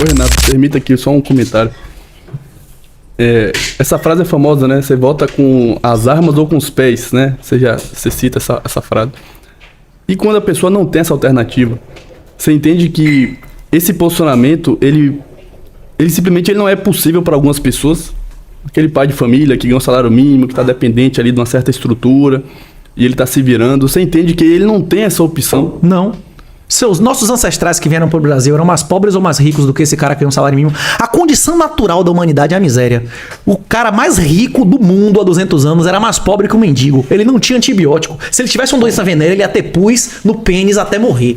Ô, Renato, permita aqui só um comentário. Essa frase é famosa, né? Você volta com as armas ou com os pés, né? Você cita essa frase. E quando a pessoa não tem essa alternativa, você entende que esse posicionamento, ele simplesmente não é possível para algumas pessoas. Aquele pai de família que ganha um salário mínimo, que está dependente ali de uma certa estrutura, e ele está se virando. Você entende que ele não tem essa opção? Não. Nossos ancestrais que vieram para o Brasil eram mais pobres ou mais ricos do que esse cara que ganha um salário mínimo? A condição natural da humanidade é a miséria. O cara mais rico do mundo há 200 anos era mais pobre que um mendigo. Ele não tinha antibiótico. Se ele tivesse uma doença venérea, ele ia ter pus no pênis até morrer.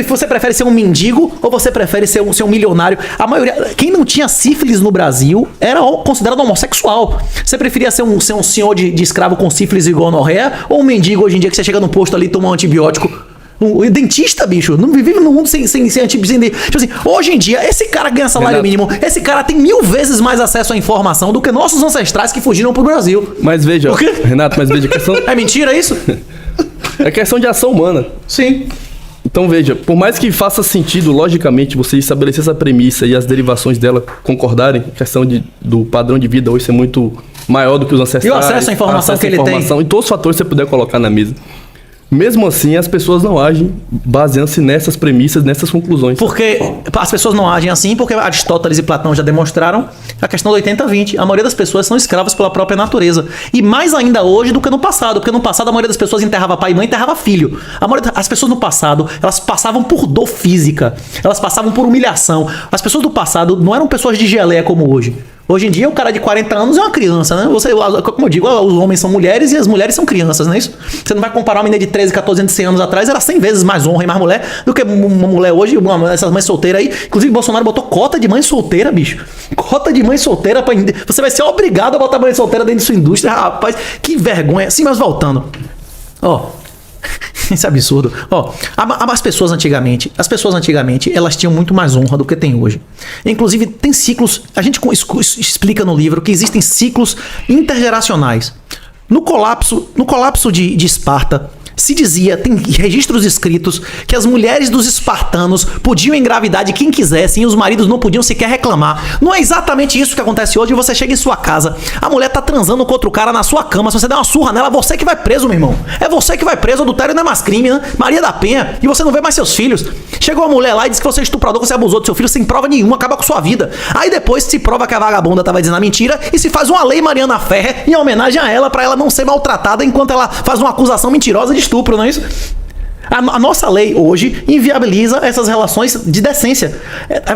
Você prefere ser um mendigo ou você prefere ser um milionário? A maioria, quem não tinha sífilis no Brasil era considerado homossexual. Você preferia ser um senhor de escravo com sífilis e gonorreia ou um mendigo hoje em dia que você chega no posto ali e toma um antibiótico? Um dentista, bicho, não vive no mundo sem antibiótico. Tipo assim, hoje em dia, esse cara ganha salário mínimo, esse cara tem 1000 vezes mais acesso à informação do que nossos ancestrais que fugiram pro Brasil. Mas veja, Renato, a questão... É mentira isso? É questão de ação humana. Sim. Então veja, por mais que faça sentido, logicamente, você estabelecer essa premissa e as derivações dela concordarem, a questão do padrão de vida hoje ser muito maior do que os ancestrais. E o acesso à informação que ele tem. E todos os fatores que você puder colocar na mesa. Mesmo assim, as pessoas não agem baseando-se nessas premissas, nessas conclusões. Porque as pessoas não agem assim porque Aristóteles e Platão já demonstraram a questão do 80-20. A maioria das pessoas são escravas pela própria natureza. E mais ainda hoje do que no passado. Porque no passado a maioria das pessoas enterrava pai e mãe e enterrava filho. As pessoas no passado, elas passavam por dor física. Elas passavam por humilhação. As pessoas do passado não eram pessoas de geleia como hoje. Hoje em dia, o cara de 40 anos é uma criança, né? Como eu digo, os homens são mulheres e as mulheres são crianças, não é isso? Você não vai comparar uma menina de 13, 14 anos, 100 anos atrás, era 100 vezes mais honra e mais mulher do que uma mulher hoje, essas mães solteiras aí. Inclusive, Bolsonaro botou cota de mãe solteira, bicho. Cota de mãe solteira pra... Você vai ser obrigado a botar mãe solteira dentro de sua indústria. Rapaz, que vergonha. Sim, mas voltando. Isso é absurdo. As pessoas antigamente, elas tinham muito mais honra do que tem hoje. Inclusive, tem ciclos, a gente explica no livro que existem ciclos intergeracionais. No colapso de Esparta, se dizia, tem registros escritos, que as mulheres dos espartanos podiam engravidar de quem quisessem e os maridos não podiam sequer reclamar. Não é exatamente isso que acontece hoje. Você chega em sua casa, a mulher tá transando com outro cara na sua cama, se você der uma surra nela, você que vai preso, meu irmão. É você que vai preso, adultério não é mais crime, né? Maria da Penha, e você não vê mais seus filhos. Chegou uma mulher lá e diz que você é estuprador, que você abusou do seu filho sem prova nenhuma, acaba com sua vida. Aí depois se prova que a vagabunda tava dizendo a mentira e se faz uma lei Mariana Ferrer em homenagem a ela, pra ela não ser maltratada enquanto ela faz uma acusação mentirosa de estupro, não é isso? A nossa lei hoje inviabiliza essas relações de decência.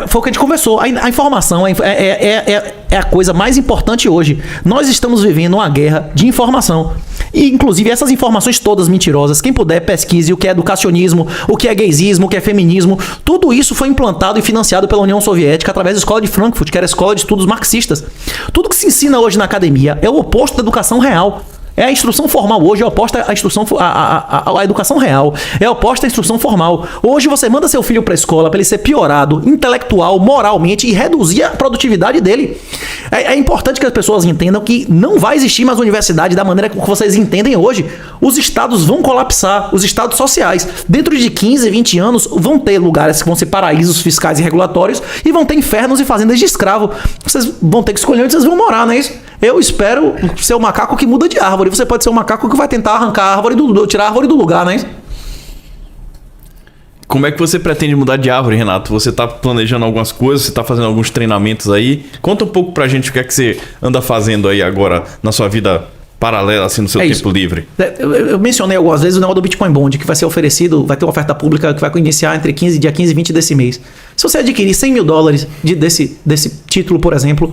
Foi o que a gente conversou. A informação é a coisa mais importante hoje. Nós estamos vivendo uma guerra de informação. E, inclusive, essas informações todas mentirosas, quem puder, pesquise o que é educacionismo, o que é gaysismo, o que é feminismo. Tudo isso foi implantado e financiado pela União Soviética através da Escola de Frankfurt, que era a escola de estudos marxistas. Tudo que se ensina hoje na academia é o oposto da educação real. A instrução formal hoje é oposta à educação real. É oposta à instrução formal. Hoje você manda seu filho para a escola para ele ser piorado intelectual, moralmente e reduzir a produtividade dele. É importante que as pessoas entendam que não vai existir mais universidade da maneira que vocês entendem hoje. Os estados vão colapsar, os estados sociais. Dentro de 15, 20 anos vão ter lugares que vão ser paraísos fiscais e regulatórios e vão ter infernos e fazendas de escravo. Vocês vão ter que escolher onde vocês vão morar, não é isso? Eu espero ser o macaco que muda de árvore. Você pode ser o macaco que vai tentar arrancar a árvore tirar a árvore do lugar, né? Como é que você pretende mudar de árvore, Renato? Você tá planejando algumas coisas, você tá fazendo alguns treinamentos aí. Conta um pouco pra gente o que é que você anda fazendo aí agora na sua vida paralela, assim, no seu tempo livre. Eu mencionei algumas vezes o negócio do Bitcoin Bond, que vai ser oferecido, vai ter uma oferta pública que vai iniciar entre dia 15 e 20 desse mês. Se você adquirir $100 mil desse título, por exemplo,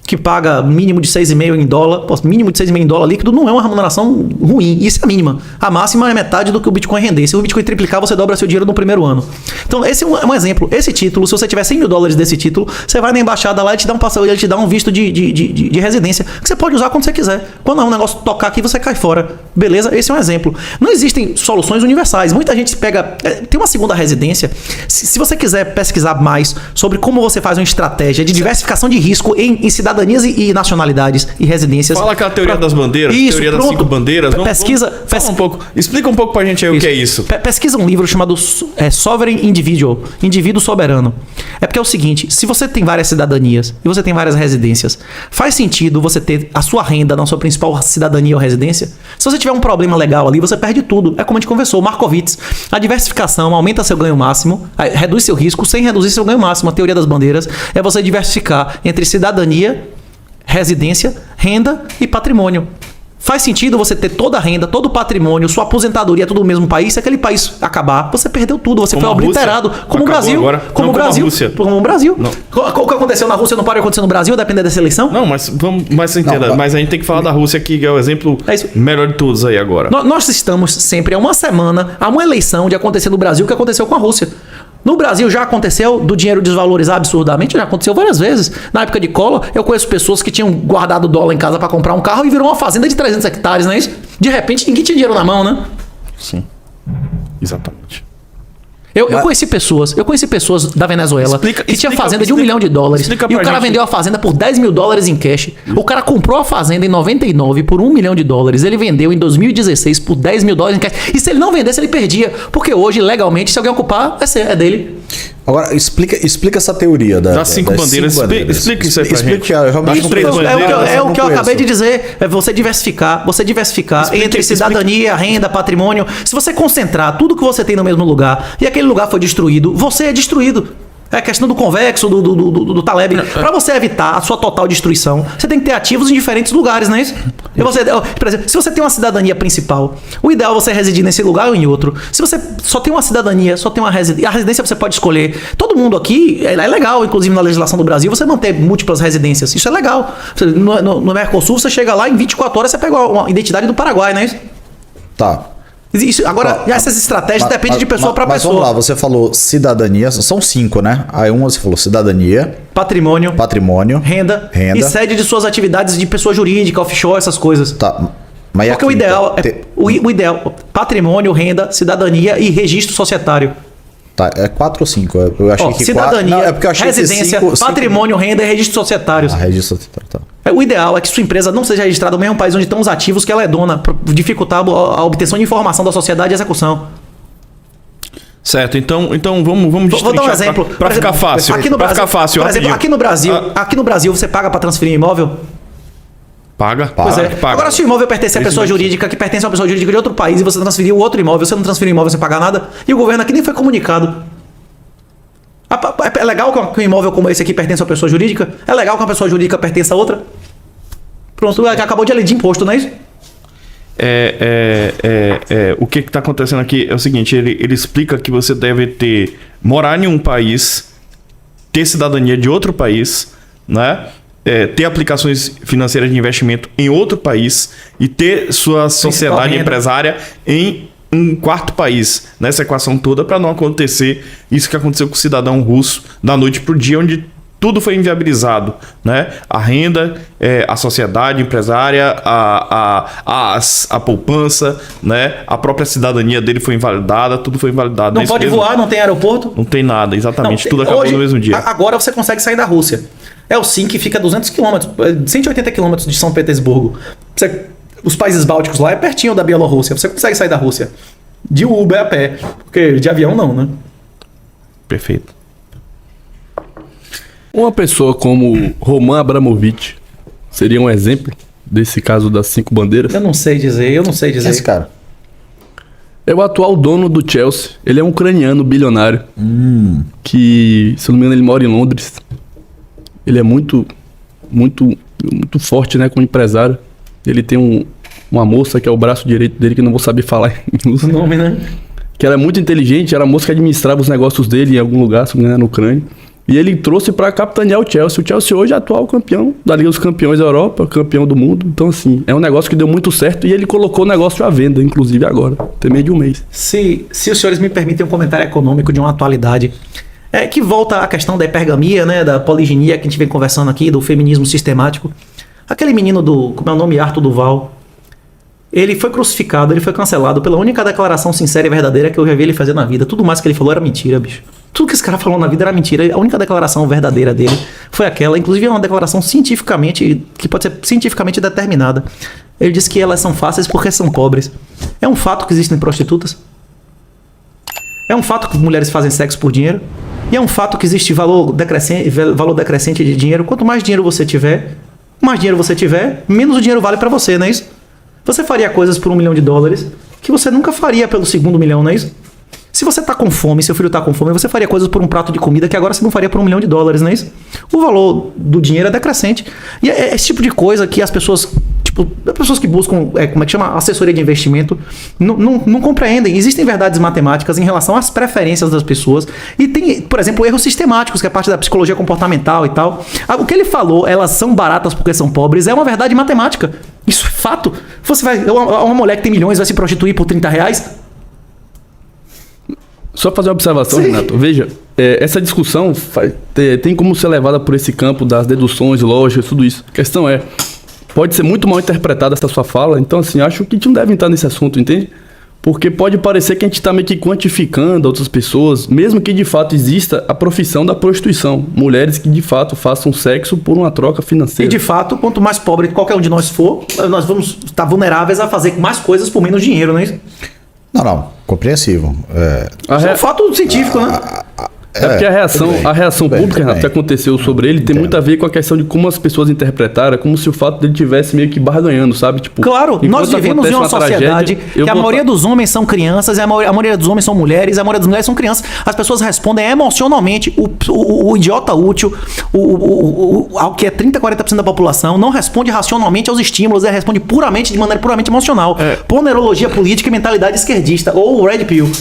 que paga mínimo de 6,5 em dólar, mínimo de 6,5 em dólar líquido, não é uma remuneração ruim. Isso é a mínima. A máxima é metade do que o Bitcoin render. Se o Bitcoin triplicar, você dobra seu dinheiro no primeiro ano. Então, esse é um exemplo. Esse título, se você tiver $100 mil desse título, você vai na embaixada lá e te dá um passaporte, ele te dá um visto de residência, que você pode usar quando você quiser. Quando um negócio tocar aqui, você cai fora. Beleza? Esse é um exemplo. Não existem soluções universais. Muita gente pega... tem uma segunda residência. Se você quiser pesquisar mais sobre como você faz uma estratégia de diversificação de risco em cidadanias e nacionalidades e residências... Fala aquela teoria das bandeiras, isso, teoria pronto. das 5 bandeiras. Fala um pouco. Explica um pouco pra gente aí o que é isso. Pesquisa um livro chamado Sovereign Individual, Indivíduo Soberano. É porque é o seguinte, se você tem várias cidadanias e você tem várias residências, faz sentido você ter a sua renda na sua principal cidadania ou residência? Se você tiver um problema legal ali, você perde tudo. É como a gente conversou, Markowitz. A diversificação aumenta seu ganho máximo, reduz seu risco sem reduzir seu ganho máximo. A teoria das bandeiras é você diversificar entre cidadania, residência, renda e patrimônio. Faz sentido você ter toda a renda, todo o patrimônio, sua aposentadoria, tudo no mesmo país. Se aquele país acabar, você perdeu tudo, você foi obliterado. Como o Brasil. Agora. Como o Brasil. Como o Brasil. Não. O que aconteceu na Rússia não pode acontecer no Brasil, depender dessa eleição? Não, mas você entenda. Mas a gente tem que falar da Rússia, que é o exemplo melhor de todos aí agora. Nós estamos sempre a uma semana, a uma eleição de acontecer no Brasil o que aconteceu com a Rússia. No Brasil já aconteceu do dinheiro desvalorizar absurdamente, já aconteceu várias vezes. Na época de Collor, eu conheço pessoas que tinham guardado dólar em casa para comprar um carro e virou uma fazenda de 300 hectares, não é isso? De repente ninguém tinha dinheiro na mão, né? Sim, exatamente. Eu conheci pessoas da Venezuela que tinha fazenda de $1 milhão. E o cara vendeu a fazenda por $10 mil em cash. O cara comprou a fazenda em 99 por $1 milhão. Ele vendeu em 2016 por $10 mil em cash. E se ele não vendesse, ele perdia. Porque hoje, legalmente, se alguém ocupar, é dele. Agora, explica essa teoria das 5 bandeiras. Explica isso aí pra gente. É o que eu acabei de dizer. É você diversificar entre cidadania, renda, patrimônio. Se você concentrar tudo que você tem no mesmo lugar e aquele lugar foi destruído, você é destruído. É a questão do convexo, do Taleb. Para você evitar a sua total destruição, você tem que ter ativos em diferentes lugares, não é isso? Por exemplo, se você tem uma cidadania principal, o ideal é você residir nesse lugar ou em outro. Se você só tem uma cidadania, só tem uma residência, a residência você pode escolher. Todo mundo aqui, é legal, inclusive na legislação do Brasil, você manter múltiplas residências. Isso é legal. No Mercosul, você chega lá, em 24 horas você pega uma identidade do Paraguai, não é isso? Tá. Agora, essas estratégias dependem de pessoa para pessoa. Vamos lá, você falou cidadania, são 5, né? Aí você falou cidadania, patrimônio, renda e sede de suas atividades de pessoa jurídica, offshore, essas coisas. Tá. Mas porque o ideal o ideal, patrimônio, renda, cidadania e registro societário. Tá, é 4 ou 5? Eu achei que cidadania, 4... Não, é porque eu achei residência, que patrimônio, renda e registros societários. Registro societário, tá. O ideal é que sua empresa não seja registrada no mesmo país onde estão os ativos que ela é dona, para dificultar a obtenção de informação da sociedade e execução. Certo, então vamos Vou dar um exemplo. Para ficar fácil. Por exemplo, aqui no Brasil você paga para transferir imóvel? Paga. Pois é. Paga. Agora, se o imóvel pertence a pessoa jurídica, que pertence a uma pessoa jurídica de outro país, e você transferiu outro imóvel, você não transferiu imóvel sem pagar nada, e o governo aqui nem foi comunicado. É legal que um imóvel como esse aqui pertence a uma pessoa jurídica? É legal que uma pessoa jurídica pertence a outra? Pronto, acabou de lei de imposto, não é isso? O que está acontecendo aqui é o seguinte, ele explica que você deve morar em um país, ter cidadania de outro país, né? Ter aplicações financeiras de investimento em outro país e ter sua sociedade empresária em um quarto país, nessa equação toda, para não acontecer isso que aconteceu com o cidadão russo da noite para o dia, onde tudo foi inviabilizado, né? A renda, a sociedade empresária, a poupança, né? A própria cidadania dele foi invalidada, tudo foi invalidado. Não pode voar, não tem aeroporto? Não tem nada, exatamente. Tudo acabou no mesmo dia. Agora você consegue sair da Rússia. Helsinki fica a 200 km, 180 km de São Petersburgo. Os países bálticos lá é pertinho da Bielorrússia. Você consegue sair da Rússia. De Uber a pé. Porque de avião não, né? Perfeito. Uma pessoa como Roman Abramovich seria um exemplo desse caso das 5 bandeiras? Eu não sei dizer. Esse cara? É o atual dono do Chelsea. Ele é um ucraniano bilionário. Que, se não me engano, ele mora em Londres. Ele é muito forte, né, como empresário. Ele tem uma moça que é o braço direito dele, que eu não vou saber falar o nome, né? Que era muito inteligente, era a moça que administrava os negócios dele em algum lugar, se não me engano, na Ucrânia. E ele trouxe para capitanear o Chelsea. O Chelsea hoje é atual campeão da Liga dos Campeões da Europa, campeão do mundo. Então, assim, é um negócio que deu muito certo e ele colocou o negócio à venda, inclusive agora, tem meio de um mês. Se os senhores me permitem um comentário econômico de uma atualidade, que volta à questão da hipergamia, né, da poliginia que a gente vem conversando aqui, do feminismo sistemático. Aquele menino como é o nome? Arthur Duval. Ele foi crucificado, ele foi cancelado pela única declaração sincera e verdadeira que eu já vi ele fazer na vida. Tudo mais que ele falou era mentira, bicho. Tudo que esse cara falou na vida era mentira. A única declaração verdadeira dele foi aquela. Inclusive é uma declaração cientificamente, que pode ser cientificamente determinada. Ele disse que elas são fáceis porque são pobres. É um fato que existem prostitutas. É um fato que mulheres fazem sexo por dinheiro. E é um fato que existe valor decrescente de dinheiro. Quanto mais dinheiro você tiver, menos o dinheiro vale pra você, não é isso? Você faria coisas por $1 milhão que você nunca faria pelo segundo milhão, não é isso? Se você tá com fome, seu filho tá com fome, você faria coisas por um prato de comida que agora você não faria por $1 milhão, não é isso? O valor do dinheiro é decrescente. E é esse tipo de coisa que as pessoas, as pessoas que buscam, como é que chama? Assessoria de investimento, não compreendem. Existem verdades matemáticas em relação às preferências das pessoas. E tem, por exemplo, erros sistemáticos, que é parte da psicologia comportamental e tal. O que ele falou, elas são baratas porque são pobres, é uma verdade matemática. Isso é fato. Uma mulher que tem milhões vai se prostituir por R$30? Só fazer uma observação, Sim. Renato. Veja, essa discussão tem como ser levada por esse campo das deduções, lógicas, tudo isso. A questão pode ser muito mal interpretada essa sua fala, então assim, acho que a gente não deve entrar nesse assunto, entende? Porque pode parecer que a gente está meio que quantificando outras pessoas, mesmo que de fato exista a profissão da prostituição. Mulheres que de fato façam sexo por uma troca financeira. E de fato, quanto mais pobre qualquer um de nós for, nós vamos estar vulneráveis a fazer mais coisas por menos dinheiro, não é isso? Não, compreensível. Isso é um fato científico, né? Porque a reação bem, pública, Renato, que aconteceu sobre ele, tem muito a ver com a questão de como as pessoas interpretaram, como se o fato dele tivesse meio que barganhando, sabe? Tipo, claro, nós vivemos em uma sociedade que a maioria dos homens são crianças, a maioria dos homens são mulheres, a maioria das mulheres são crianças. As pessoas respondem emocionalmente, o idiota útil, ao que é 30%, 40% da população, não responde racionalmente aos estímulos, responde de maneira puramente emocional. Ponerologia política e mentalidade esquerdista, ou Red Pill.